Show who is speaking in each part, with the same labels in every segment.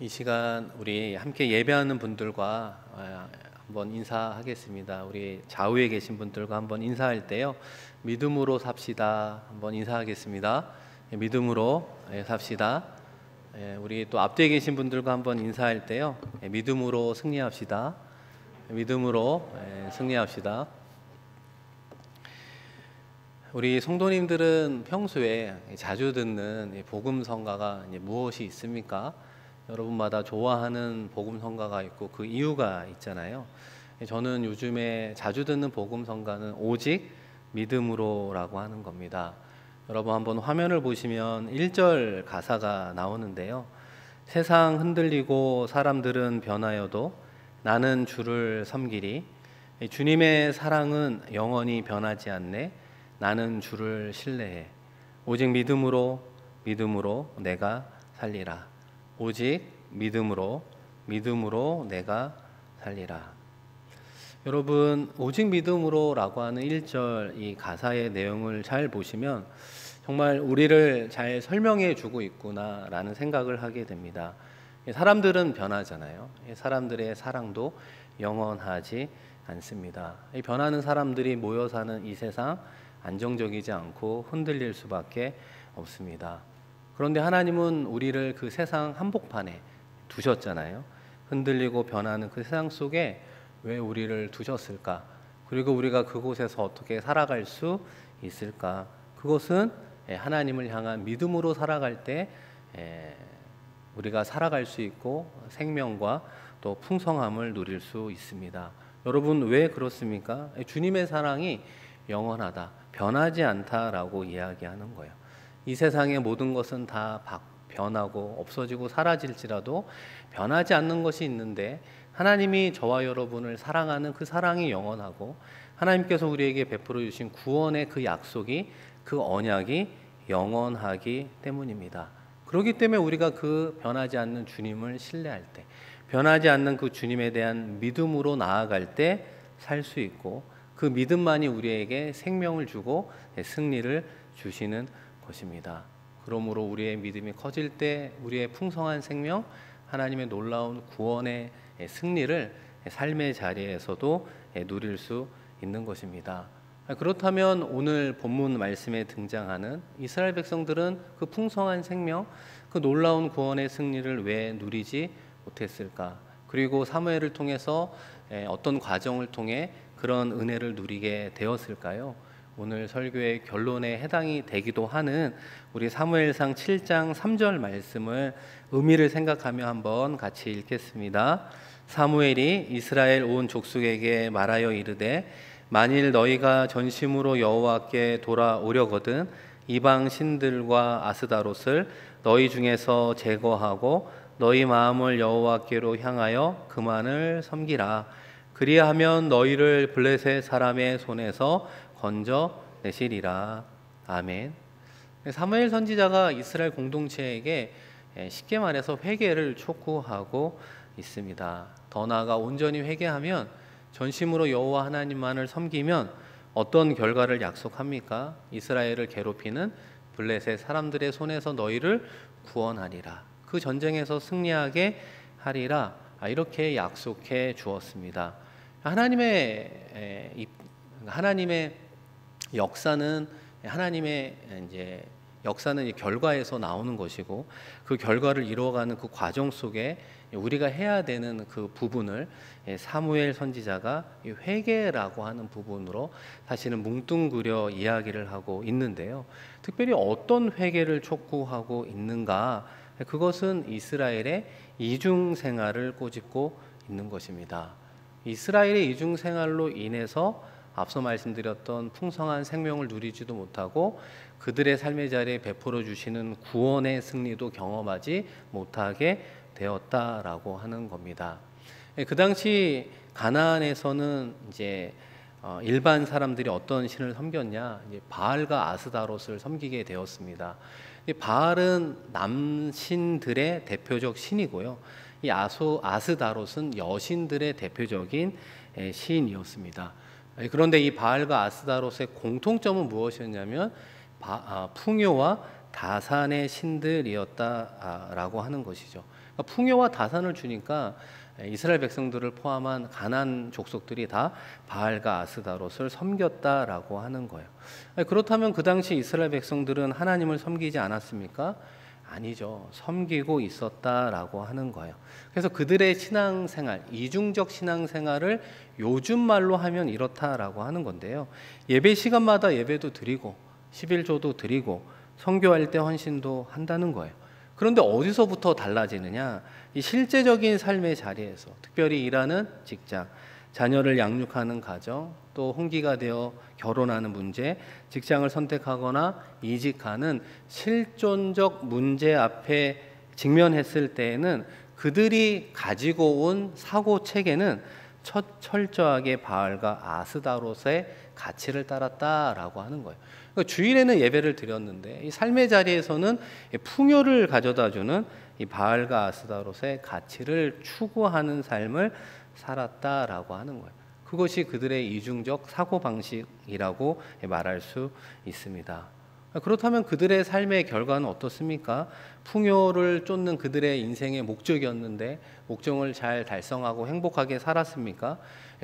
Speaker 1: 이 시간 우리 함께 예배하는 분들과 한번 인사하겠습니다. 우리 좌우에 계신 분들과 한번 인사할 때요, 믿음으로 삽시다 한번 인사하겠습니다. 믿음으로 삽시다. 우리 또 앞뒤에 계신 분들과 한번 인사할 때요, 믿음으로 승리합시다. 믿음으로 승리합시다. 우리 성도님들은 평소에 자주 듣는 복음성가가 무엇이 있습니까? 여러분마다 좋아하는 복음성가가 있고 그 이유가 있잖아요. 저는 요즘에 자주 듣는 복음성가는 오직 믿음으로라고 하는 겁니다. 여러분 한번 화면을 보시면 1절 가사가 나오는데요. 세상 흔들리고 사람들은 변하여도 나는 주를 섬기리. 주님의 사랑은 영원히 변하지 않네. 나는 주를 신뢰해. 오직 믿음으로 내가 살리라. 오직 믿음으로 내가 살리라. 여러분, 오직 믿음으로라고 하는 1절 이 가사의 내용을 잘 보시면 정말 우리를 잘 설명해 주고 있구나라는 생각을 하게 됩니다. 사람들은 변하잖아요. 사람들의 사랑도 영원하지 않습니다. 변하는 사람들이 모여 사는 이 세상 안정적이지 않고 흔들릴 수밖에 없습니다. 그런데 하나님은 우리를 그 세상 한복판에 두셨잖아요. 흔들리고 변하는 그 세상 속에 왜 우리를 두셨을까? 그리고 우리가 그곳에서 어떻게 살아갈 수 있을까? 그것은 하나님을 향한 믿음으로 살아갈 때 우리가 살아갈 수 있고 생명과 또 풍성함을 누릴 수 있습니다. 여러분, 왜 그렇습니까? 주님의 사랑이 영원하다, 변하지 않다라고 이야기하는 거예요. 이 세상의 모든 것은 다 변하고 없어지고 사라질지라도 변하지 않는 것이 있는데, 하나님이 저와 여러분을 사랑하는 그 사랑이 영원하고 하나님께서 우리에게 베풀어 주신 구원의 그 약속이, 그 언약이 영원하기 때문입니다. 그렇기 때문에 우리가 그 변하지 않는 주님을 신뢰할 때, 변하지 않는 그 주님에 대한 믿음으로 나아갈 때 살 수 있고, 그 믿음만이 우리에게 생명을 주고 승리를 주시는 것입니다. 그러므로 우리의 믿음이 커질 때 우리의 풍성한 생명, 하나님의 놀라운 구원의 승리를 삶의 자리에서도 누릴 수 있는 것입니다. 그렇다면 오늘 본문 말씀에 등장하는 이스라엘 백성들은 그 풍성한 생명, 그 놀라운 구원의 승리를 왜 누리지 못했을까? 그리고 사무엘을 통해서 어떤 과정을 통해 그런 은혜를 누리게 되었을까요? 오늘 설교의 결론에 해당이 되기도 하는 우리 사무엘상 7장 3절 말씀을 의미를 생각하며 한번 같이 읽겠습니다. 사무엘이 이스라엘 온 족속에게 말하여 이르되, 만일 너희가 전심으로 여호와께 돌아오려거든 이방 신들과 아스다롯을 너희 중에서 제거하고 너희 마음을 여호와께로 향하여 그만을 섬기라. 그리하면 너희를 블레셋 사람의 손에서 건져내시리라. 아멘. 사무엘 선지자가 이스라엘 공동체에게 쉽게 말해서 회개를 촉구하고 있습니다. 더 나아가 온전히 회개하면, 전심으로 여호와 하나님만을 섬기면 어떤 결과를 약속합니까? 이스라엘을 괴롭히는 블레셋 사람들의 손에서 너희를 구원하리라. 그 전쟁에서 승리하게 하리라. 이렇게 약속해 주었습니다. 하나님의 역사는 이 결과에서 나오는 것이고, 그 결과를 이루어가는 그 과정 속에 우리가 해야 되는 그 부분을 사무엘 선지자가 회개라고 하는 부분으로 사실은 뭉뚱그려 이야기를 하고 있는데요. 특별히 어떤 회개를 촉구하고 있는가? 그것은 이스라엘의 이중 생활을 꼬집고 있는 것입니다. 이스라엘의 이중 생활로 인해서 앞서 말씀드렸던 풍성한 생명을 누리지도 못하고 그들의 삶의 자리에 베풀어 주시는 구원의 승리도 경험하지 못하게 되었다라고 하는 겁니다. 그 당시 가나안에서는 이제 일반 사람들이 어떤 신을 섬겼냐? 바알과 아스다롯을 섬기게 되었습니다. 바알은 남신들의 대표적 신이고요. 이 아스다롯은 여신들의 대표적인 시인이었습니다. 그런데 이 바알과 아스다롯의 공통점은 무엇이었냐면 풍요와 다산의 신들이었다라고 하는 것이죠. 풍요와 다산을 주니까 이스라엘 백성들을 포함한 가나안 족속들이 다 바알과 아스다롯을 섬겼다라고 하는 거예요. 그렇다면 그 당시 이스라엘 백성들은 하나님을 섬기지 않았습니까? 아니죠. 섬기고 있었다라고 하는 거예요. 그래서 그들의 신앙생활, 이중적 신앙생활을 요즘 말로 하면 이렇다라고 하는 건데요. 예배 시간마다 예배도 드리고 11조도 드리고 선교할 때 헌신도 한다는 거예요. 그런데 어디서부터 달라지느냐? 이 실제적인 삶의 자리에서, 특별히 일하는 직장, 자녀를 양육하는 가정, 또 홍기가 되어 결혼하는 문제, 직장을 선택하거나 이직하는 실존적 문제 앞에 직면했을 때에는 그들이 가지고 온 사고 체계는 철저하게 바알과 아스다롯의 가치를 따랐다라고 하는 거예요. 그러니까 주일에는 예배를 드렸는데 이 삶의 자리에서는 풍요를 가져다주는 이 바알과 아스다롯의 가치를 추구하는 삶을 살았다라고 하는 거예요. 그것이 그들의 이중적 사고방식이라고 말할 수 있습니다. 그렇다면 그들의 삶의 결과는 어떻습니까? 풍요를 쫓는 그들의 인생의 목적이었는데 목적을 잘 달성하고 행복하게 살았습니까?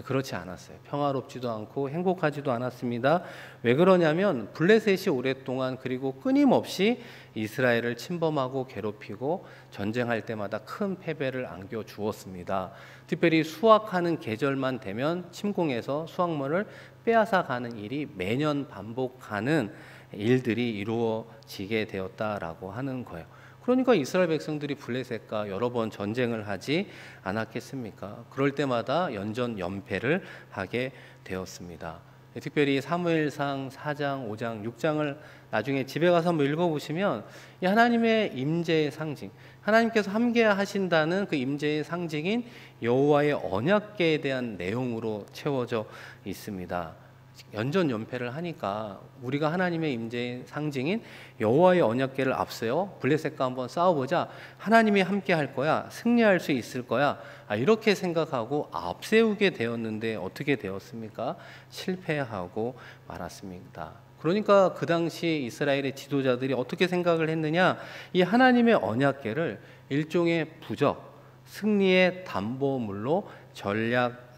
Speaker 1: 그렇지 않았어요. 평화롭지도 않고 행복하지도 않았습니다. 왜 그러냐면 블레셋이 오랫동안 그리고 끊임없이 이스라엘을 침범하고 괴롭히고 전쟁할 때마다 큰 패배를 안겨주었습니다. 특별히 수확하는 계절만 되면 침공해서 수확물을 빼앗아 가는 일이 매년 반복하는 일들이 이루어지게 되었다라고 하는 거예요. 그러니까 이스라엘 백성들이 블레셋과 여러 번 전쟁을 하지 않았겠습니까? 그럴 때마다 연전연패를 하게 되었습니다. 특별히 사무엘상 4장, 5장, 6장을 나중에 집에 가서 한번 읽어보시면 이 하나님의 임재의 상징, 하나님께서 함께 하신다는 그 임재의 상징인 여호와의 언약궤에 대한 내용으로 채워져 있습니다. 연전연패를 하니까 우리가 하나님의 임재의 상징인 여호와의 언약궤를 앞세워 블레셋과 한번 싸워보자. 하나님이 함께 할 거야. 승리할 수 있을 거야. 이렇게 생각하고 앞세우게 되었는데 어떻게 되었습니까? 실패하고 말았습니다. 그러니까 그 당시 이스라엘의 지도자들이 어떻게 생각을 했느냐? 이 하나님의 언약궤를 일종의 부적, 승리의 담보물로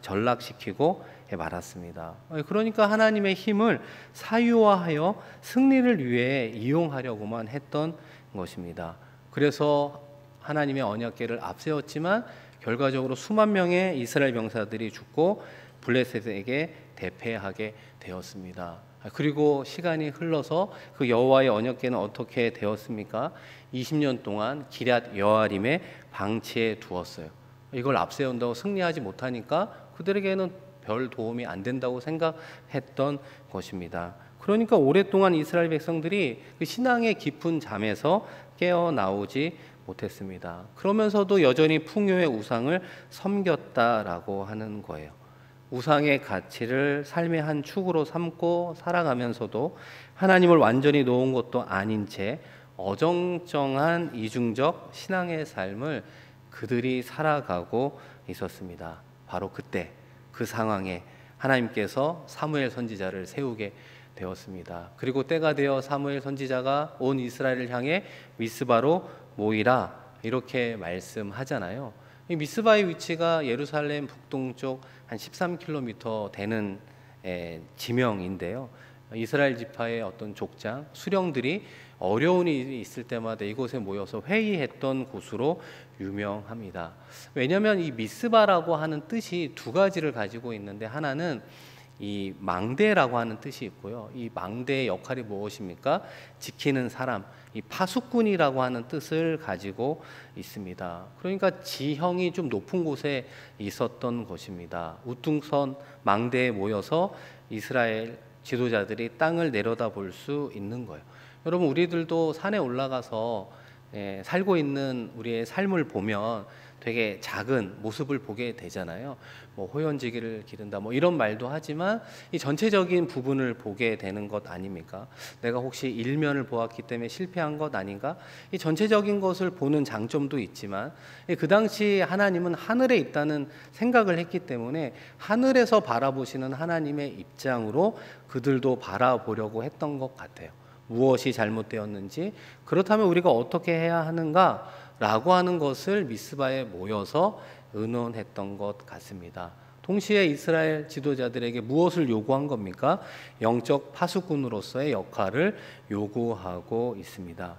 Speaker 1: 전락시키고 말았습니다. 그러니까 하나님의 힘을 사유화하여 승리를 위해 이용하려고만 했던 것입니다. 그래서 하나님의 언약궤를 앞세웠지만 결과적으로 수만 명의 이스라엘 병사들이 죽고 블레셋에게 대패하게 되었습니다. 그리고 시간이 흘러서 그 여호와의 언약궤는 어떻게 되었습니까? 20년 동안 기럇 여아림의 방치해 두었어요. 이걸 앞세운다고 승리하지 못하니까 그들에게는 별 도움이 안 된다고 생각했던 것입니다. 그러니까 오랫동안 이스라엘 백성들이 그 신앙의 깊은 잠에서 깨어나오지 못했습니다. 그러면서도 여전히 풍요의 우상을 섬겼다라고 하는 거예요. 우상의 가치를 삶의 한 축으로 삼고 살아가면서도 하나님을 완전히 놓은 것도 아닌 채 어정쩡한 이중적 신앙의 삶을 그들이 살아가고 있었습니다. 바로 그때 그 상황에 하나님께서 사무엘 선지자를 세우게 되었습니다. 그리고 때가 되어 사무엘 선지자가 온 이스라엘을 향해 미스바로 모이라 이렇게 말씀하잖아요. 이 미스바의 위치가 예루살렘 북동쪽 한 13km 되는 지명인데요. 이스라엘 지파의 어떤 족장, 수령들이 어려운 일이 있을 때마다 이곳에 모여서 회의했던 곳으로 유명합니다. 왜냐하면 이 미스바라고 하는 뜻이 두 가지를 가지고 있는데 하나는 이 망대라고 하는 뜻이 있고요. 이 망대의 역할이 무엇입니까? 지키는 사람, 이 파수꾼이라고 하는 뜻을 가지고 있습니다. 그러니까 지형이 좀 높은 곳에 있었던 것입니다. 우퉁선 망대에 모여서 이스라엘 지도자들이 땅을 내려다 볼 수 있는 거예요. 여러분 우리들도 산에 올라가서 살고 있는 우리의 삶을 보면 되게 작은 모습을 보게 되잖아요. 뭐 호연지기를 기른다 뭐 이런 말도 하지만 이 전체적인 부분을 보게 되는 것 아닙니까? 내가 혹시 일면을 보았기 때문에 실패한 것 아닌가? 이 전체적인 것을 보는 장점도 있지만 그 당시 하나님은 하늘에 있다는 생각을 했기 때문에 하늘에서 바라보시는 하나님의 입장으로 그들도 바라보려고 했던 것 같아요. 무엇이 잘못되었는지, 그렇다면 우리가 어떻게 해야 하는가? 라고 하는 것을 미스바에 모여서 의논했던 것 같습니다. 동시에 이스라엘 지도자들에게 무엇을 요구한 겁니까? 영적 파수꾼으로서의 역할을 요구하고 있습니다.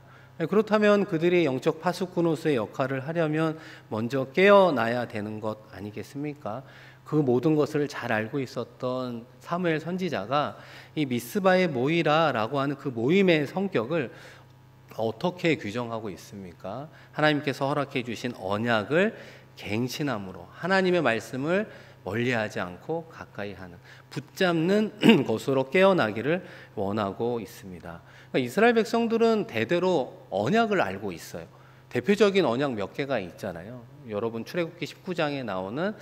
Speaker 1: 그렇다면 그들이 영적 파수꾼으로서의 역할을 하려면 먼저 깨어나야 되는 것 아니겠습니까? 그 모든 것을 잘 알고 있었던 사무엘 선지자가 이 미스바에 모이라라고 하는 그 모임의 성격을 어떻게 규정하고 있습니까? 하나님께서 허락해 주신 언약을 갱신함으로 하나님의 말씀을 멀리하지 않고 가까이 하는, 붙잡는 것으로 깨어나기를 원하고 있습니다. 그러니까 이스라엘 백성들은 대대로 언약을 알고 있어요. 대표적인 언약 몇 개가 있잖아요. 여러분 출애굽기 19장에 나오는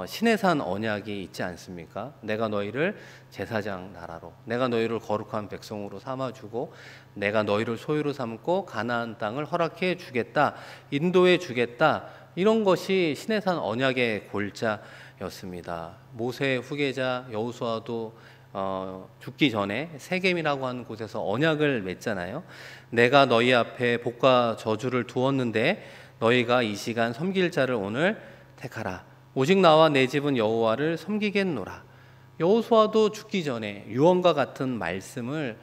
Speaker 1: 시내산 언약이 있지 않습니까? 내가 너희를 제사장 나라로, 내가 너희를 거룩한 백성으로 삼아주고 내가 너희를 소유로 삼고 가나안 땅을 허락해 주겠다, 인도해 주겠다, 이런 것이 시내산 언약의 골자였습니다. 모세의 후계자 여호수아도 죽기 전에 세겜이라고 하는 곳에서 언약을 맺잖아요. 내가 너희 앞에 복과 저주를 두었는데 너희가 이 시간 섬길 자를 오늘 택하라. 오직 나와 내 집은 여호와를 섬기겠노라. 여호수아도 죽기 전에 유언과 같은 말씀을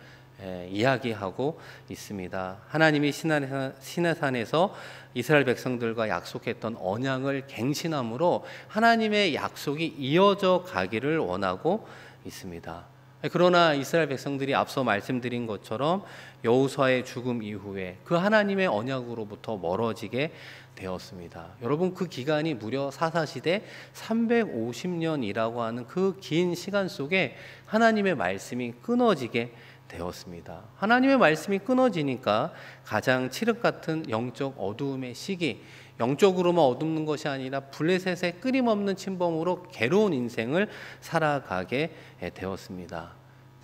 Speaker 1: 이야기하고 있습니다. 하나님이 시내산에서 이스라엘 백성들과 약속했던 언약을 갱신함으로 하나님의 약속이 이어져 가기를 원하고 있습니다. 그러나 이스라엘 백성들이 앞서 말씀드린 것처럼 여호수아의 죽음 이후에 그 하나님의 언약으로부터 멀어지게 되었습니다. 여러분, 그 기간이 무려 사사시대 350년이라고 하는 그 긴 시간 속에 하나님의 말씀이 끊어지게 되었습니다. 하나님의 말씀이 끊어지니까 가장 칠흑 같은 영적 어두움의 시기, 영적으로만 어둡는 것이 아니라 블레셋의 끊임없는 침범으로 괴로운 인생을 살아가게 되었습니다.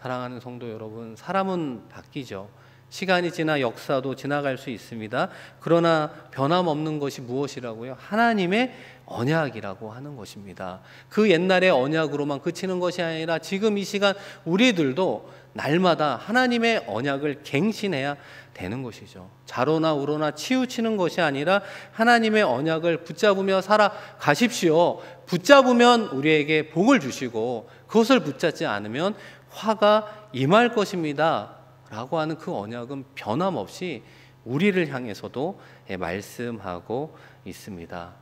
Speaker 1: 사랑하는 성도 여러분, 사람은 바뀌죠. 시간이 지나 역사도 지나갈 수 있습니다. 그러나 변함없는 것이 무엇이라고요? 하나님의 언약이라고 하는 것입니다. 그 옛날의 언약으로만 그치는 것이 아니라 지금 이 시간 우리들도 날마다 하나님의 언약을 갱신해야 되는 것이죠. 좌로나 우로나 치우치는 것이 아니라 하나님의 언약을 붙잡으며 살아가십시오. 붙잡으면 우리에게 복을 주시고 그것을 붙잡지 않으면 화가 임할 것입니다 라고 하는 그 언약은 변함없이 우리를 향해서도 말씀하고 있습니다.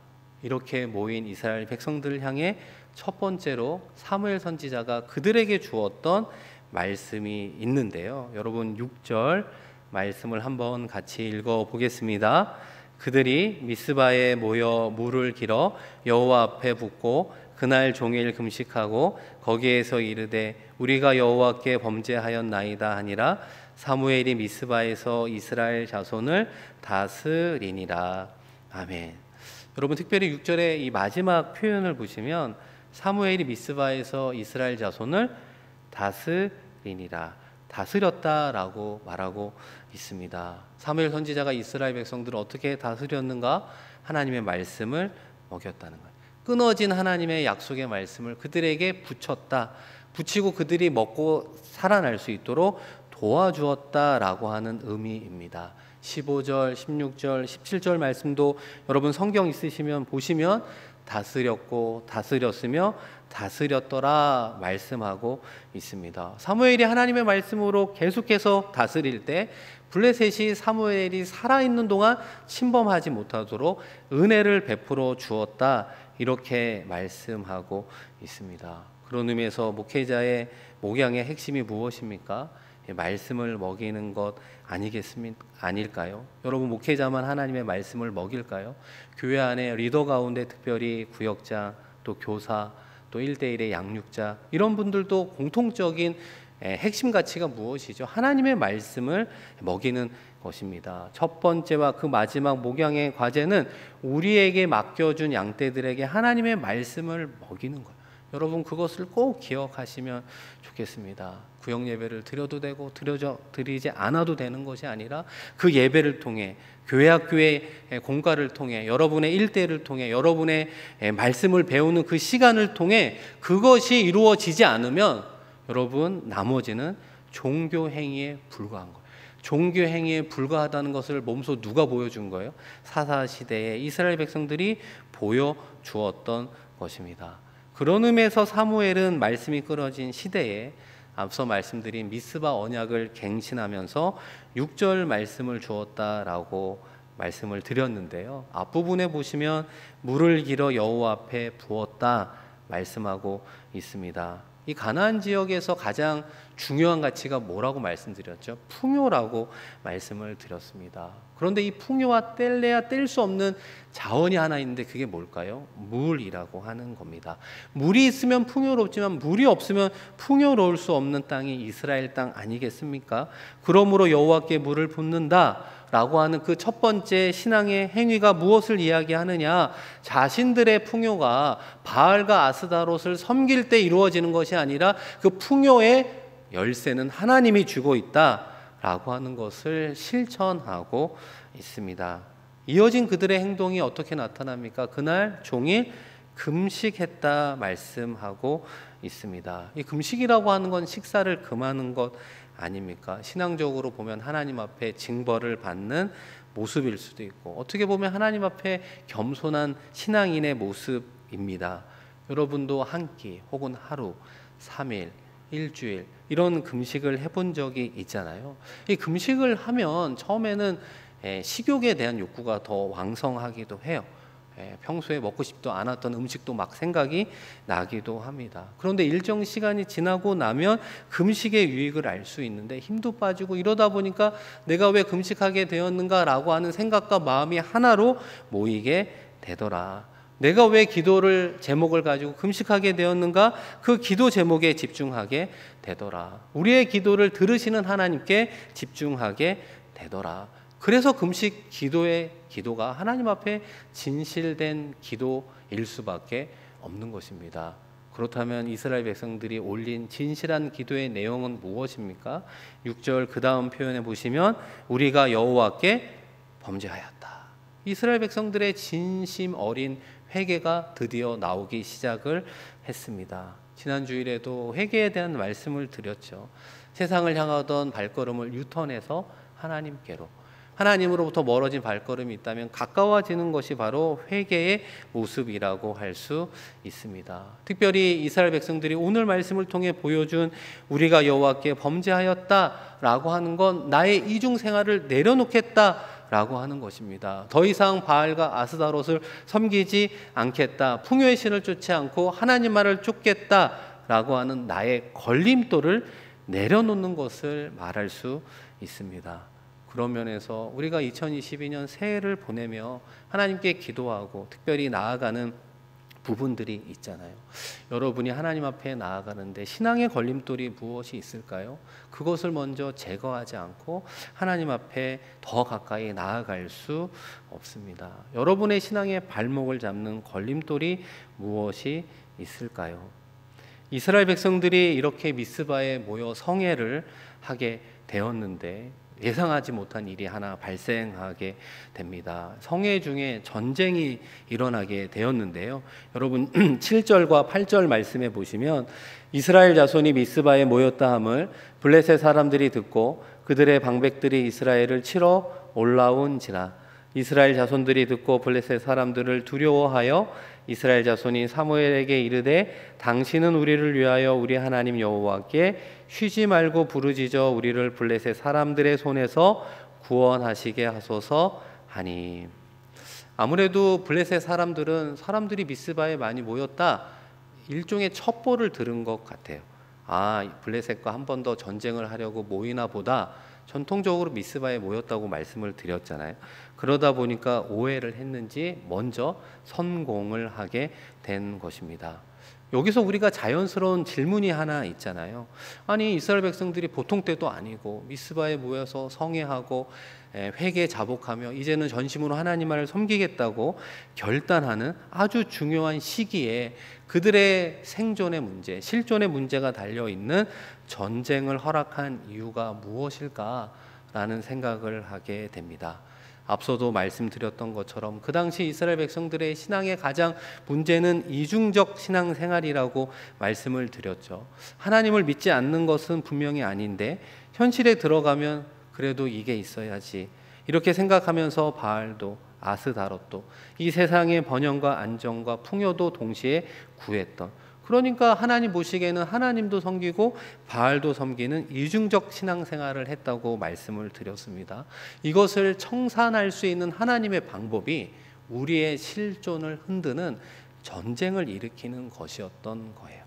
Speaker 1: 이렇게 모인 이스라엘 백성들을 향해 첫 번째로 사무엘 선지자가 그들에게 주었던 말씀이 있는데요. 여러분 6절 말씀을 한번 같이 읽어보겠습니다. 그들이 미스바에 모여 물을 길어 여호와 앞에 붓고 그날 종일 금식하고 거기에서 이르되 우리가 여호와께 범죄하였나이다 하니라. 사무엘이 미스바에서 이스라엘 자손을 다스리니라. 아멘. 여러분, 특별히 6절의 이 마지막 표현을 보시면 사무엘이 미스바에서 이스라엘 자손을 다스리니라, 다스렸다라고 말하고 있습니다. 사무엘 선지자가 이스라엘 백성들을 어떻게 다스렸는가? 하나님의 말씀을 먹였다는 거예요. 끊어진 하나님의 약속의 말씀을 그들에게 붙였다, 붙이고 그들이 먹고 살아날 수 있도록 도와주었다라고 하는 의미입니다. 15절, 16절, 17절 말씀도 여러분 성경 있으시면 보시면 다스렸고 다스렸으며 다스렸더라 말씀하고 있습니다. 사무엘이 하나님의 말씀으로 계속해서 다스릴 때 블레셋이 사무엘이 살아있는 동안 침범하지 못하도록 은혜를 베풀어 주었다, 이렇게 말씀하고 있습니다. 그런 의미에서 목회자의 목양의 핵심이 무엇입니까? 말씀을 먹이는 것 아닐까요? 여러분, 목회자만 하나님의 말씀을 먹일까요? 교회 안에 리더 가운데 특별히 구역장, 또 교사, 또 1대1의 양육자, 이런 분들도 공통적인 핵심 가치가 무엇이죠? 하나님의 말씀을 먹이는 것입니다. 첫 번째와 그 마지막 목양의 과제는 우리에게 맡겨준 양떼들에게 하나님의 말씀을 먹이는 거예요. 여러분, 그것을 꼭 기억하시면 좋겠습니다. 구역 예배를 드려도 되고 드리지 않아도 되는 것이 아니라 그 예배를 통해, 교회 학교의 공과를 통해, 여러분의 일대를 통해, 여러분의 말씀을 배우는 그 시간을 통해 그것이 이루어지지 않으면 여러분 나머지는 종교 행위에 불과한 거예요. 종교 행위에 불과하다는 것을 몸소 누가 보여준 거예요? 사사시대에 이스라엘 백성들이 보여주었던 것입니다. 그런 의미에서 사무엘은 말씀이 끊어진 시대에 앞서 말씀드린 미스바 언약을 갱신하면서 6절 말씀을 주었다라고 말씀을 드렸는데요. 앞부분에 보시면 물을 길어 여호와 앞에 부었다 말씀하고 있습니다. 이 가나안 지역에서 가장 중요한 가치가 뭐라고 말씀드렸죠? 풍요라고 말씀을 드렸습니다. 그런데 이 풍요와 뗄래야 뗄 수 없는 자원이 하나 있는데 그게 뭘까요? 물이라고 하는 겁니다. 물이 있으면 풍요롭지만 물이 없으면 풍요로울 수 없는 땅이 이스라엘 땅 아니겠습니까? 그러므로 여호와께 물을 붓는다 라고 하는 그 첫 번째 신앙의 행위가 무엇을 이야기하느냐? 자신들의 풍요가 바알과 아스다롯을 섬길 때 이루어지는 것이 아니라 그 풍요의 열쇠는 하나님이 주고 있다라고 하는 것을 실천하고 있습니다. 이어진 그들의 행동이 어떻게 나타납니까? 그날 종일 금식했다 말씀하고 있습니다. 이 금식이라고 하는 건 식사를 금하는 것 아닙니까? 신앙적으로 보면 하나님 앞에 징벌을 받는 모습일 수도 있고 어떻게 보면 하나님 앞에 겸손한 신앙인의 모습입니다. 여러분도 한 끼 혹은 하루, 3일, 일주일 이런 금식을 해본 적이 있잖아요. 이 금식을 하면 처음에는 식욕에 대한 욕구가 더 왕성하기도 해요. 평소에 먹고 싶지도 않았던 음식도 막 생각이 나기도 합니다. 그런데 일정 시간이 지나고 나면 금식의 유익을 알 수 있는데 힘도 빠지고 이러다 보니까 내가 왜 금식하게 되었는가라고 하는 생각과 마음이 하나로 모이게 되더라. 내가 왜 기도를 제목을 가지고 금식하게 되었는가? 그 기도 제목에 집중하게 되더라. 우리의 기도를 들으시는 하나님께 집중하게 되더라. 그래서 금식 기도가 하나님 앞에 진실된 기도일 수밖에 없는 것입니다. 그렇다면 이스라엘 백성들이 올린 진실한 기도의 내용은 무엇입니까? 6절 그 다음 표현에 보시면 우리가 여호와께 범죄하였다. 이스라엘 백성들의 진심 어린 회개가 드디어 나오기 시작을 했습니다. 지난 주일에도 회개에 대한 말씀을 드렸죠. 세상을 향하던 발걸음을 유턴해서 하나님께로, 하나님으로부터 멀어진 발걸음이 있다면 가까워지는 것이 바로 회개의 모습이라고 할 수 있습니다. 특별히 이스라엘 백성들이 오늘 말씀을 통해 보여준 우리가 여호와께 범죄하였다라고 하는 건 나의 이중 생활을 내려놓겠다라고 하는 것입니다. 더 이상 바알과 아스다롯을 섬기지 않겠다. 풍요의 신을 쫓지 않고 하나님만을 쫓겠다라고 하는 나의 걸림돌을 내려놓는 것을 말할 수 있습니다. 그런 면에서 우리가 2022년 새해를 보내며 하나님께 기도하고 특별히 나아가는 부분들이 있잖아요. 여러분이 하나님 앞에 나아가는데 신앙의 걸림돌이 무엇이 있을까요? 그것을 먼저 제거하지 않고 하나님 앞에 더 가까이 나아갈 수 없습니다. 여러분의 신앙의 발목을 잡는 걸림돌이 무엇이 있을까요? 이스라엘 백성들이 이렇게 미스바에 모여 성회를 하게 되었는데 예상하지 못한 일이 하나 발생하게 됩니다. 성회 중에 전쟁이 일어나게 되었는데요. 여러분 7절과 8절 말씀에 보시면 이스라엘 자손이 미스바에 모였다 함을 블레셋 사람들이 듣고 그들의 방백들이 이스라엘을 치러 올라온지라. 이스라엘 자손들이 듣고 블레셋 사람들을 두려워하여 이스라엘 자손이 사무엘에게 이르되 당신은 우리를 위하여 우리 하나님 여호와께 쉬지 말고 부르짖어 우리를 블레셋 사람들의 손에서 구원하시게 하소서 하니. 아무래도 블레셋 사람들이 미스바에 많이 모였다, 일종의 첩보를 들은 것 같아요. 블레셋과 한 번 더 전쟁을 하려고 모이나 보다. 전통적으로 미스바에 모였다고 말씀을 드렸잖아요. 그러다 보니까 오해를 했는지 먼저 선공을 하게 된 것입니다. 여기서 우리가 자연스러운 질문이 하나 있잖아요. 아니 이스라엘 백성들이 보통 때도 아니고 미스바에 모여서 성회하고 회개 자복하며 이제는 전심으로 하나님을 섬기겠다고 결단하는 아주 중요한 시기에 그들의 생존의 문제, 실존의 문제가 달려있는 전쟁을 허락한 이유가 무엇일까라는 생각을 하게 됩니다. 앞서도 말씀드렸던 것처럼 그 당시 이스라엘 백성들의 신앙의 가장 문제는 이중적 신앙생활이라고 말씀을 드렸죠. 하나님을 믿지 않는 것은 분명히 아닌데 현실에 들어가면 그래도 이게 있어야지. 이렇게 생각하면서 바알도 아스다롯도 이 세상의 번영과 안정과 풍요도 동시에 구했던, 그러니까 하나님 보시기에는 하나님도 섬기고 바알도 섬기는 이중적 신앙생활을 했다고 말씀을 드렸습니다. 이것을 청산할 수 있는 하나님의 방법이 우리의 실존을 흔드는 전쟁을 일으키는 것이었던 거예요.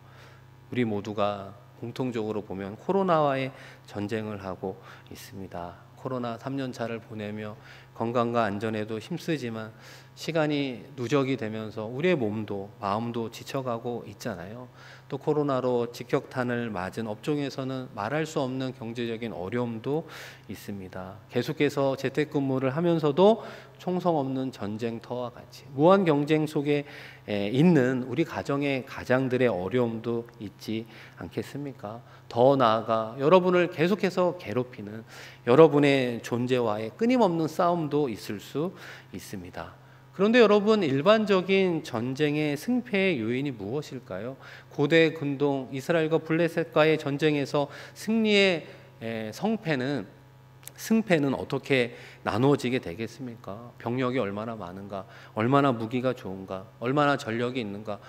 Speaker 1: 우리 모두가 공통적으로 보면 코로나와의 전쟁을 하고 있습니다. 코로나 3년차를 보내며 건강과 안전에도 힘쓰지만 시간이 누적이 되면서 우리의 몸도 마음도 지쳐가고 있잖아요. 또 코로나로 직격탄을 맞은 업종에서는 말할 수 없는 경제적인 어려움도 있습니다. 계속해서 재택근무를 하면서도 총성 없는 전쟁터와 같이 무한 경쟁 속에 있는 우리 가정의 가장들의 어려움도 있지 않겠습니까? 더 나아가 여러분을 계속해서 괴롭히는 여러분의 존재와의 끊임없는 싸움도 있을 수 있습니다. 그런데 여러분, 일반적인 전쟁의 승패의 요인이 무엇일까요? 고대 근동 이스라엘과 블레셋과의 전쟁에서 승리의 승패는 어떻게 나누어지게 되겠습니까? 병력이 얼마나 많은가, 얼마나 무기가 좋은가, 얼마나 전력이 있는가,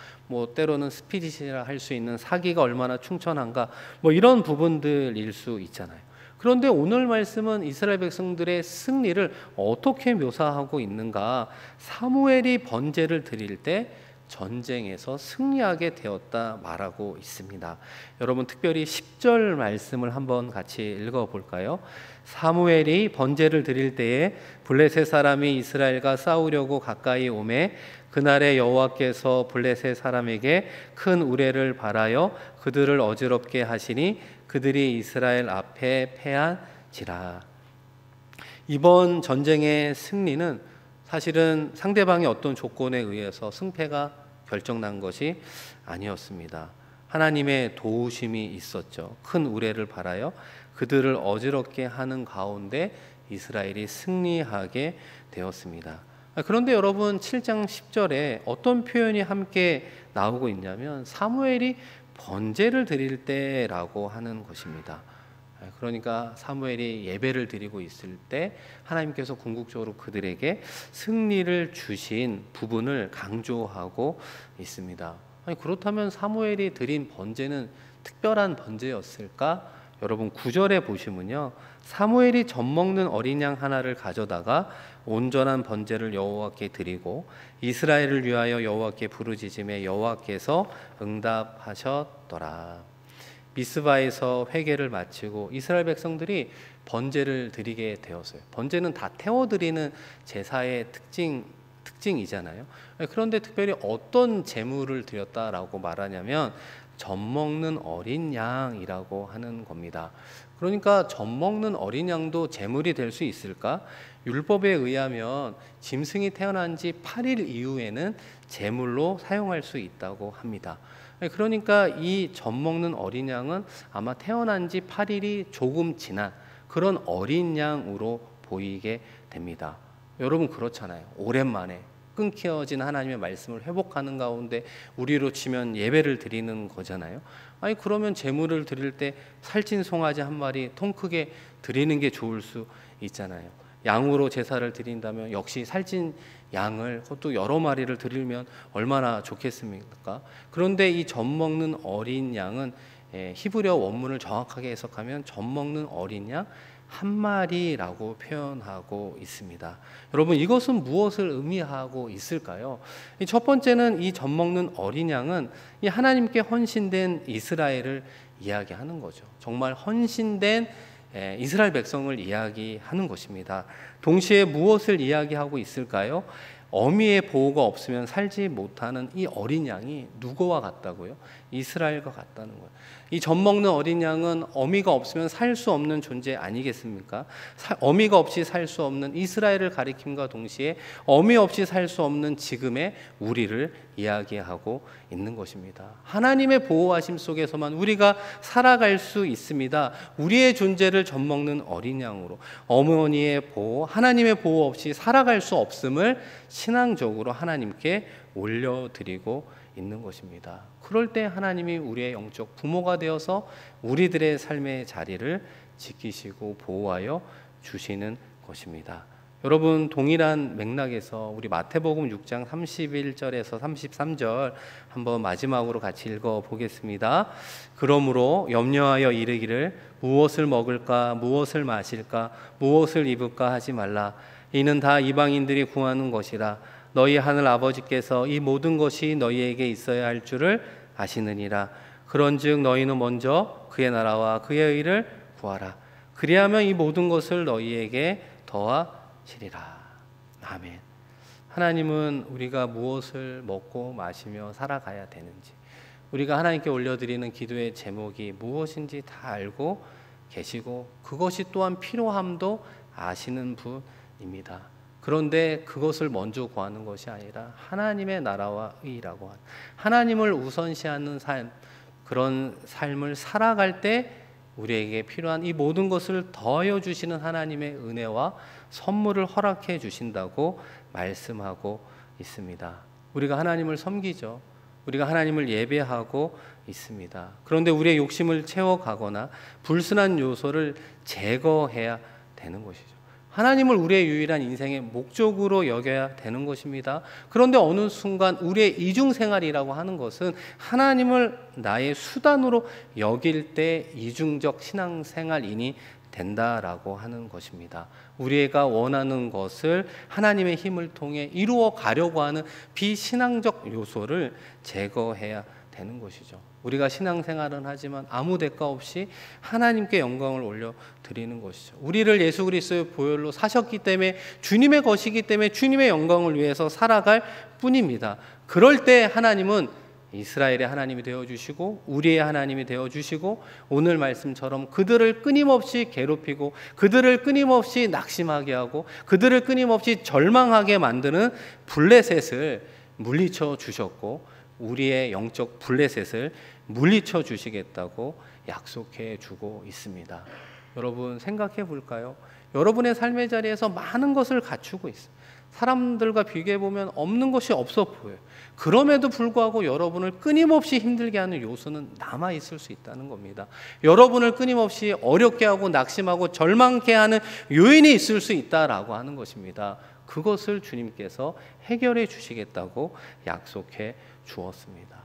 Speaker 1: 때로는 스피릿이라 할 수 있는 사기가 얼마나 충천한가, 이런 부분들일 수 있잖아요. 그런데 오늘 말씀은 이스라엘 백성들의 승리를 어떻게 묘사하고 있는가? 사무엘이 번제를 드릴 때 전쟁에서 승리하게 되었다 말하고 있습니다. 여러분, 특별히 10절 말씀을 한번 같이 읽어볼까요? 사무엘이 번제를 드릴 때에 블레셋 사람이 이스라엘과 싸우려고 가까이 오매 그날에 여호와께서 블레셋 사람에게 큰 우레를 발하여 그들을 어지럽게 하시니 그들이 이스라엘 앞에 패한지라. 이번 전쟁의 승리는 사실은 상대방의 어떤 조건에 의해서 승패가 결정난 것이 아니었습니다. 하나님의 도우심이 있었죠. 큰 우레를 발하여 그들을 어지럽게 하는 가운데 이스라엘이 승리하게 되었습니다. 그런데 여러분, 7장 10절에 어떤 표현이 함께 나오고 있냐면 사무엘이 번제를 드릴 때라고 하는 것입니다. 그러니까 사무엘이 예배를 드리고 있을 때 하나님께서 궁극적으로 그들에게 승리를 주신 부분을 강조하고 있습니다. 그렇다면 사무엘이 드린 번제는 특별한 번제였을까? 여러분, 9절에 보시면요, 사무엘이 젖먹는 어린 양 하나를 가져다가 온전한 번제를 여호와께 드리고 이스라엘을 위하여 여호와께 부르짖음에 여호와께서 응답하셨더라. 미스바에서 회개를 마치고 이스라엘 백성들이 번제를 드리게 되었어요. 번제는 다 태워드리는 제사의 특징이잖아요. 그런데 특별히 어떤 제물을 드렸다라고 말하냐면 젖먹는 어린 양이라고 하는 겁니다. 그러니까 젖먹는 어린 양도 제물이 될 수 있을까? 율법에 의하면 짐승이 태어난 지 8일 이후에는 제물로 사용할 수 있다고 합니다. 그러니까 이 젖먹는 어린 양은 아마 태어난 지 8일이 조금 지난 그런 어린 양으로 보이게 됩니다. 여러분, 그렇잖아요. 오랜만에 끊겨진 하나님의 말씀을 회복하는 가운데 우리로 치면 예배를 드리는 거잖아요. 그러면 제물을 드릴 때 살찐 송아지 한 마리 통 크게 드리는 게 좋을 수 있잖아요. 양으로 제사를 드린다면 역시 살찐 양을, 그것도 여러 마리를 드리면 얼마나 좋겠습니까? 그런데 이 젖먹는 어린 양은 히브리어 원문을 정확하게 해석하면 젖먹는 어린 양 한 마리라고 표현하고 있습니다. 여러분, 이것은 무엇을 의미하고 있을까요? 첫 번째는 이 젖먹는 어린 양은 이 하나님께 헌신된 이스라엘을 이야기하는 거죠. 정말 헌신된 이스라엘 백성을 이야기하는 것입니다. 동시에 무엇을 이야기하고 있을까요? 어미의 보호가 없으면 살지 못하는 이 어린 양이 누구와 같다고요? 이스라엘과 같다는 거예요. 이 젖먹는 어린 양은 어미가 없으면 살 수 없는 존재 아니겠습니까? 어미가 없이 살 수 없는 이스라엘을 가리킴과 동시에 어미 없이 살 수 없는 지금의 우리를 이야기하고 있는 것입니다. 하나님의 보호하심 속에서만 우리가 살아갈 수 있습니다. 우리의 존재를 젖먹는 어린 양으로 어머니의 보호, 하나님의 보호 없이 살아갈 수 없음을 신앙적으로 하나님께 올려드리고 있는 것입니다. 그럴 때 하나님이 우리의 영적 부모가 되어서 우리들의 삶의 자리를 지키시고 보호하여 주시는 것입니다. 여러분, 동일한 맥락에서 우리 마태복음 6장 31절에서 33절 한번 마지막으로 같이 읽어 보겠습니다. 그러므로 염려하여 이르기를 무엇을 먹을까 무엇을 마실까 무엇을 입을까 하지 말라. 이는 다 이방인들이 구하는 것이라. 너희 하늘 아버지께서 이 모든 것이 너희에게 있어야 할 줄을 아시느니라. 그런즉 너희는 먼저 그의 나라와 그의 의를 구하라. 그리하면 이 모든 것을 너희에게 더하시리라. 아멘. 하나님은 우리가 무엇을 먹고 마시며 살아가야 되는지, 우리가 하나님께 올려드리는 기도의 제목이 무엇인지 다 알고 계시고 그것이 또한 필요함도 아시는 분입니다. 그런데 그것을 먼저 구하는 것이 아니라 하나님의 나라와 의라고 하는, 하나님을 우선시하는 삶, 그런 삶을 살아갈 때 우리에게 필요한 이 모든 것을 더하여 주시는 하나님의 은혜와 선물을 허락해 주신다고 말씀하고 있습니다. 우리가 하나님을 섬기죠. 우리가 하나님을 예배하고 있습니다. 그런데 우리의 욕심을 채워가거나 불순한 요소를 제거해야 되는 것이죠. 하나님을 우리의 유일한 인생의 목적으로 여겨야 되는 것입니다. 그런데 어느 순간 우리의 이중생활이라고 하는 것은 하나님을 나의 수단으로 여길 때 이중적 신앙생활인이 된다라고 하는 것입니다. 우리가 원하는 것을 하나님의 힘을 통해 이루어 가려고 하는 비신앙적 요소를 제거해야 되는 것이죠. 우리가 신앙생활은 하지만 아무 대가 없이 하나님께 영광을 올려드리는 것이죠. 우리를 예수 그리스도의 보혈로 사셨기 때문에, 주님의 것이기 때문에 주님의 영광을 위해서 살아갈 뿐입니다. 그럴 때 하나님은 이스라엘의 하나님이 되어주시고 우리의 하나님이 되어주시고 오늘 말씀처럼 그들을 끊임없이 괴롭히고 그들을 끊임없이 낙심하게 하고 그들을 끊임없이 절망하게 만드는 블레셋을 물리쳐 주셨고 우리의 영적 블레셋을 물리쳐 주시겠다고 약속해 주고 있습니다. 여러분 생각해 볼까요? 여러분의 삶의 자리에서 많은 것을 갖추고 있어요. 사람들과 비교해 보면 없는 것이 없어 보여요. 그럼에도 불구하고 여러분을 끊임없이 힘들게 하는 요소는 남아 있을 수 있다는 겁니다. 여러분을 끊임없이 어렵게 하고 낙심하고 절망케 하는 요인이 있을 수 있다라고 하는 것입니다. 그것을 주님께서 해결해 주시겠다고 약속해 주었습니다.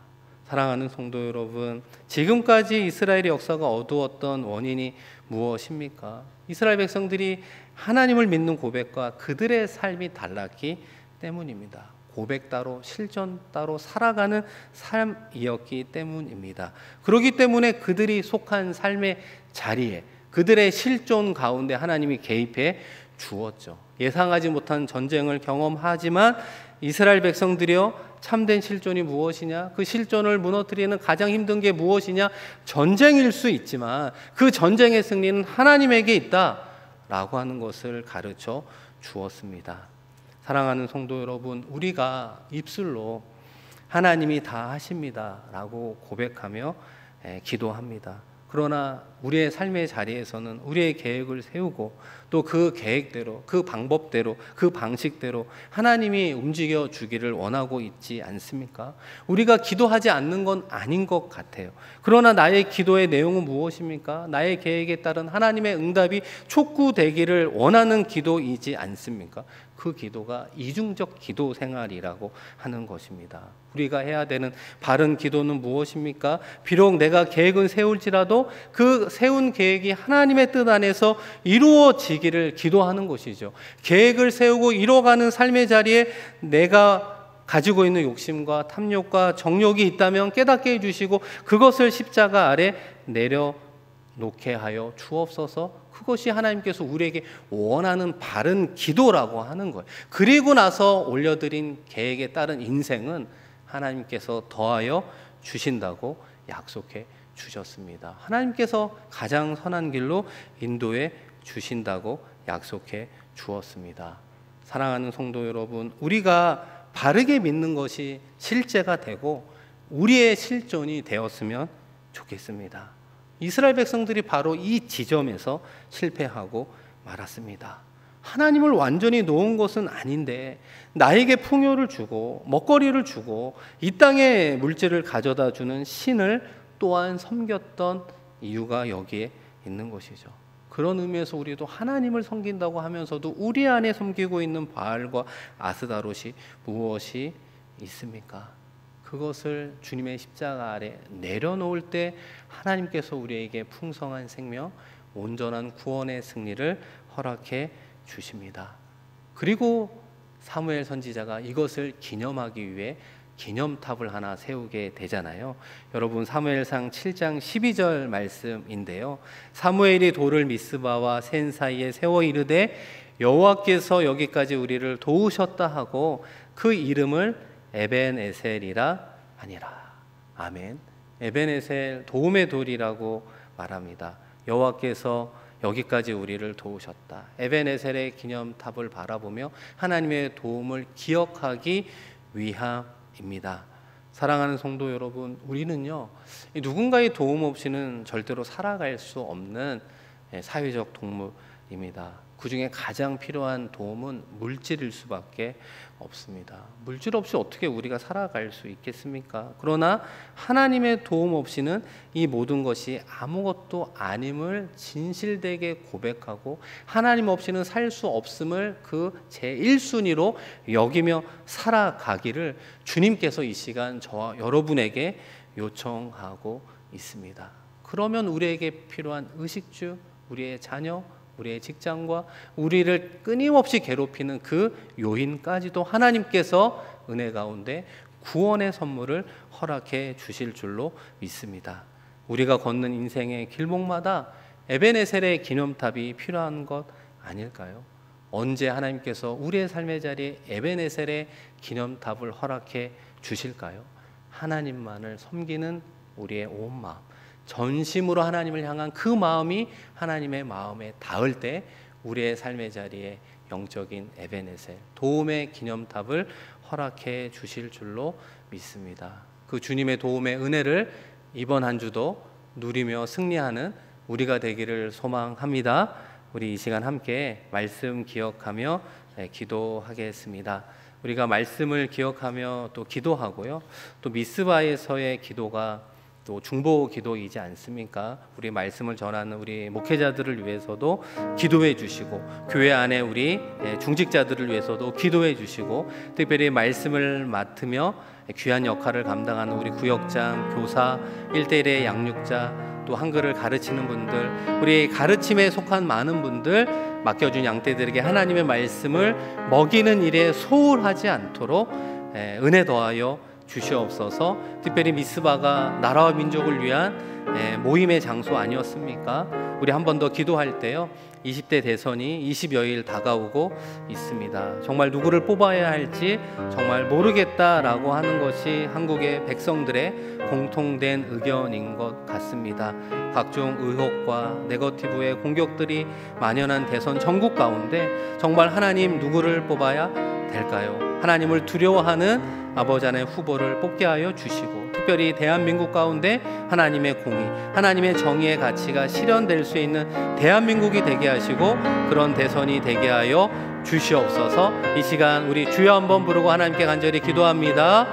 Speaker 1: 사랑하는 성도 여러분, 지금까지 이스라엘의 역사가 어두웠던 원인이 무엇입니까? 이스라엘 백성들이 하나님을 믿는 고백과 그들의 삶이 달랐기 때문입니다. 고백 따로 실전 따로 살아가는 삶이었기 때문입니다. 그렇기 때문에 그들이 속한 삶의 자리에 그들의 실존 가운데 하나님이 개입해 주었죠. 예상하지 못한 전쟁을 경험하지만 이스라엘 백성들이요, 참된 실존이 무엇이냐? 그 실존을 무너뜨리는 가장 힘든 게 무엇이냐? 전쟁일 수 있지만 그 전쟁의 승리는 하나님에게 있다라고 하는 것을 가르쳐 주었습니다. 사랑하는 성도 여러분, 우리가 입술로 하나님이 다 하십니다라고 고백하며 기도합니다. 그러나 우리의 삶의 자리에서는 우리의 계획을 세우고 또 그 계획대로, 그 방법대로, 그 방식대로 하나님이 움직여 주기를 원하고 있지 않습니까? 우리가 기도하지 않는 건 아닌 것 같아요. 그러나 나의 기도의 내용은 무엇입니까? 나의 계획에 따른 하나님의 응답이 촉구되기를 원하는 기도이지 않습니까? 그 기도가 이중적 기도 생활이라고 하는 것입니다. 우리가 해야 되는 바른 기도는 무엇입니까? 비록 내가 계획은 세울지라도 그 세운 계획이 하나님의 뜻 안에서 이루어지기를 기도하는 것이죠. 계획을 세우고 이뤄가는 삶의 자리에 내가 가지고 있는 욕심과 탐욕과 정욕이 있다면 깨닫게 해주시고 그것을 십자가 아래 내려놓게 하여 주옵소서. 그것이 하나님께서 우리에게 원하는 바른 기도라고 하는 거예요. 그리고 나서 올려드린 계획에 따른 인생은 하나님께서 더하여 주신다고 약속해 주셨습니다. 하나님께서 가장 선한 길로 인도해 주신다고 약속해 주었습니다. 사랑하는 성도 여러분, 우리가 바르게 믿는 것이 실제가 되고 우리의 실존이 되었으면 좋겠습니다. 이스라엘 백성들이 바로 이 지점에서 실패하고 말았습니다. 하나님을 완전히 놓은 것은 아닌데 나에게 풍요를 주고 먹거리를 주고 이 땅의 물질을 가져다 주는 신을 또한 섬겼던 이유가 여기에 있는 것이죠. 그런 의미에서 우리도 하나님을 섬긴다고 하면서도 우리 안에 섬기고 있는 바알과 아스다롯이 무엇이 있습니까? 그것을 주님의 십자가 아래 내려놓을 때 하나님께서 우리에게 풍성한 생명, 온전한 구원의 승리를 허락해 주십니다. 그리고 사무엘 선지자가 이것을 기념하기 위해 기념탑을 하나 세우게 되잖아요. 여러분, 사무엘상 7장 12절 말씀인데요. 사무엘이 돌을 미스바와 센 사이에 세워 이르되 여호와께서 여기까지 우리를 도우셨다 하고 그 이름을 에벤에셀이라 하니라. 아멘. 에벤에셀, 도움의 돌이라고 말합니다. 여호와께서 여기까지 우리를 도우셨다. 에벤에셀의 기념탑을 바라보며 하나님의 도움을 기억하기 위함입니다. 사랑하는 성도 여러분, 우리는요, 누군가의 도움 없이는 절대로 살아갈 수 없는 사회적 동물입니다. 그 중에 가장 필요한 도움은 물질일 수밖에 없습니다. 물질 없이 어떻게 우리가 살아갈 수 있겠습니까? 그러나 하나님의 도움 없이는 이 모든 것이 아무것도 아님을 진실되게 고백하고 하나님 없이는 살 수 없음을 그 제1순위로 여기며 살아가기를 주님께서 이 시간 저와 여러분에게 요청하고 있습니다. 그러면 우리에게 필요한 의식주, 우리의 자녀, 우리의 직장과 우리를 끊임없이 괴롭히는 그 요인까지도 하나님께서 은혜 가운데 구원의 선물을 허락해 주실 줄로 믿습니다. 우리가 걷는 인생의 길목마다 에벤에셀의 기념탑이 필요한 것 아닐까요? 언제 하나님께서 우리의 삶의 자리에 에벤에셀의 기념탑을 허락해 주실까요? 하나님만을 섬기는 우리의 온 마음, 전심으로 하나님을 향한 그 마음이 하나님의 마음에 닿을 때 우리의 삶의 자리에 영적인 에벤에셀, 도움의 기념탑을 허락해 주실 줄로 믿습니다. 그 주님의 도움의 은혜를 이번 한 주도 누리며 승리하는 우리가 되기를 소망합니다. 우리 이 시간 함께 말씀 기억하며 기도하겠습니다. 우리가 말씀을 기억하며 또 기도하고요, 또 미스바에서의 기도가 또 중보 기도이지 않습니까? 우리 말씀을 전하는 우리 목회자들을 위해서도 기도해 주시고, 교회 안에 우리 중직자들을 위해서도 기도해 주시고, 특별히 말씀을 맡으며 귀한 역할을 감당하는 우리 구역장, 교사, 1대1의 양육자, 또 한글을 가르치는 분들, 우리 가르침에 속한 많은 분들, 맡겨준 양떼들에게 하나님의 말씀을 먹이는 일에 소홀하지 않도록 은혜 더하여 주시옵소서. 특별히 미스바가 나라와 민족을 위한 모임의 장소 아니었습니까? 우리 한 번 더 기도할 때요, 20대 대선이 20여일 다가오고 있습니다. 정말 누구를 뽑아야 할지 정말 모르겠다라고 하는 것이 한국의 백성들의 공통된 의견인 것 같습니다. 각종 의혹과 네거티브의 공격들이 만연한 대선 전국 가운데 정말 하나님 누구를 뽑아야 될까요? 하나님을 두려워하는 아버지 안의 후보를 뽑게 하여 주시고, 특별히 대한민국 가운데 하나님의 공의, 하나님의 정의의 가치가 실현될 수 있는 대한민국이 되게 하시고 그런 대선이 되게 하여 주시옵소서. 이 시간 우리 주여 한번 부르고 하나님께 간절히 기도합니다.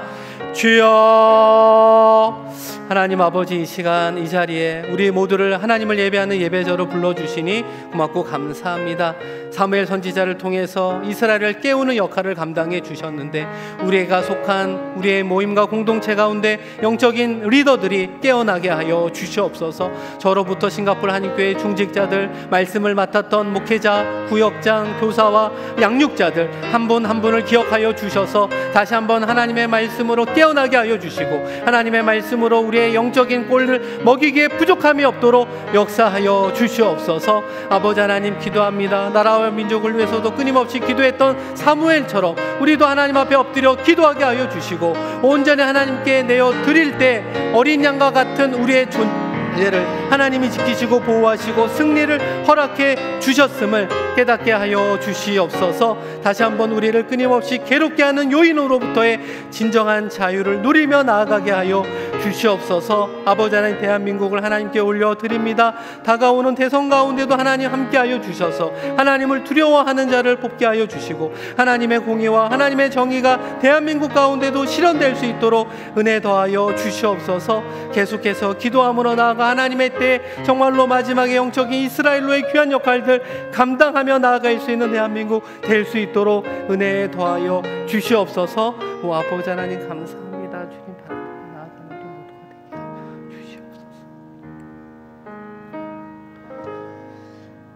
Speaker 1: 주여, 하나님 아버지, 이 시간 이 자리에 우리 모두를 하나님을 예배하는 예배자로 불러주시니 고맙고 감사합니다. 사무엘 선지자를 통해서 이스라엘을 깨우는 역할을 감당해 주셨는데, 우리가 속한 우리의 모임과 공동체 가운데 영적인 리더들이 깨어나게 하여 주시옵소서. 저로부터 싱가포르 한인교회 중직자들, 말씀을 맡았던 목회자, 구역장, 교사와 양육자들 한 분 한 분을 기억하여 주셔서 다시 한번 하나님의 말씀으로 깨어나게 하여 주시고, 하나님의 말씀으로 우리의 영적인 꼴을 먹이기에 부족함이 없도록 역사하여 주시옵소서. 아버지 하나님, 기도합니다. 나라와 민족을 위해서도 끊임없이 기도했던 사무엘처럼 우리도 하나님 앞에 엎드려 기도하게 하여 주시고, 온전히 하나님께 내어 드릴 때 어린 양과 같은 우리의 존재를 하나님이 지키시고 보호하시고 승리를 허락해 주셨음을 깨닫게 하여 주시옵소서. 다시 한번 우리를 끊임없이 괴롭게 하는 요인으로부터의 진정한 자유를 누리며 나아가게 하여
Speaker 2: 주시옵소서. 아버지 하나님, 대한민국을 하나님께 올려드립니다. 다가오는 대선 가운데도 하나님 함께하여 주셔서 하나님을 두려워하는 자를 뽑게 하여 주시고, 하나님의 공의와 하나님의 정의가 대한민국 가운데도 실현될 수 있도록 은혜 더하여 주시옵소서. 계속해서 기도함으로 나아가 하나님의 때 정말로 마지막에 영적인 이스라엘로의 귀한 역할들 감당하며 나아갈 수 있는 대한민국 될 수 있도록 은혜 더하여 주시옵소서. 오 아버지 하나님, 감사합니다. 주님 바라보고 나아가는 우리 모두가 되게 주시옵소서.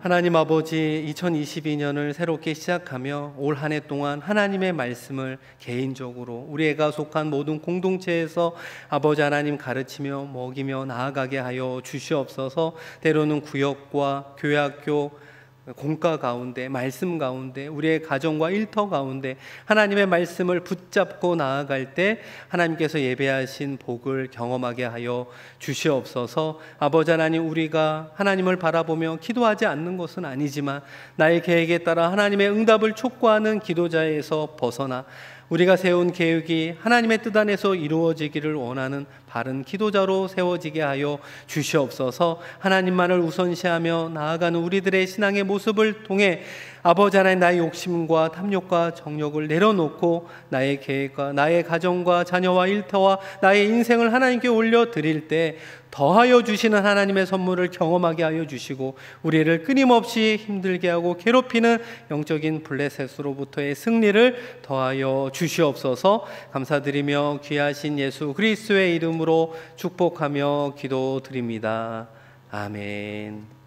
Speaker 2: 하나님 아버지, 2022년을 새롭게 시작하며 올 한 해 동안 하나님의 말씀을 개인적으로 우리가 속한 모든 공동체에서 아버지 하나님 가르치며 먹이며 나아가게 하여 주시옵소서. 때로는 구역과 교회학교, 공과 가운데, 말씀 가운데, 우리의 가정과 일터 가운데 하나님의 말씀을 붙잡고 나아갈 때 하나님께서 예배하신 복을 경험하게 하여 주시옵소서. 아버지 하나님, 우리가 하나님을 바라보며 기도하지 않는 것은 아니지만 나의 계획에 따라 하나님의 응답을 촉구하는 기도자에서 벗어나 우리가 세운 계획이 하나님의 뜻 안에서 이루어지기를 원하는 바른 기도자로 세워지게 하여 주시옵소서. 하나님만을 우선시하며 나아가는 우리들의 신앙의 모습을 통해 아버지 하나님, 나의 욕심과 탐욕과 정욕을 내려놓고 나의 계획과 나의 가정과 자녀와 일터와 나의 인생을 하나님께 올려드릴 때 더하여 주시는 하나님의 선물을 경험하게 하여 주시고, 우리를 끊임없이 힘들게 하고 괴롭히는 영적인 블레셋으로부터의 승리를 더하여 주시옵소서. 감사드리며 귀하신 예수 그리스도의 이름으로 축복하며 기도드립니다. 아멘.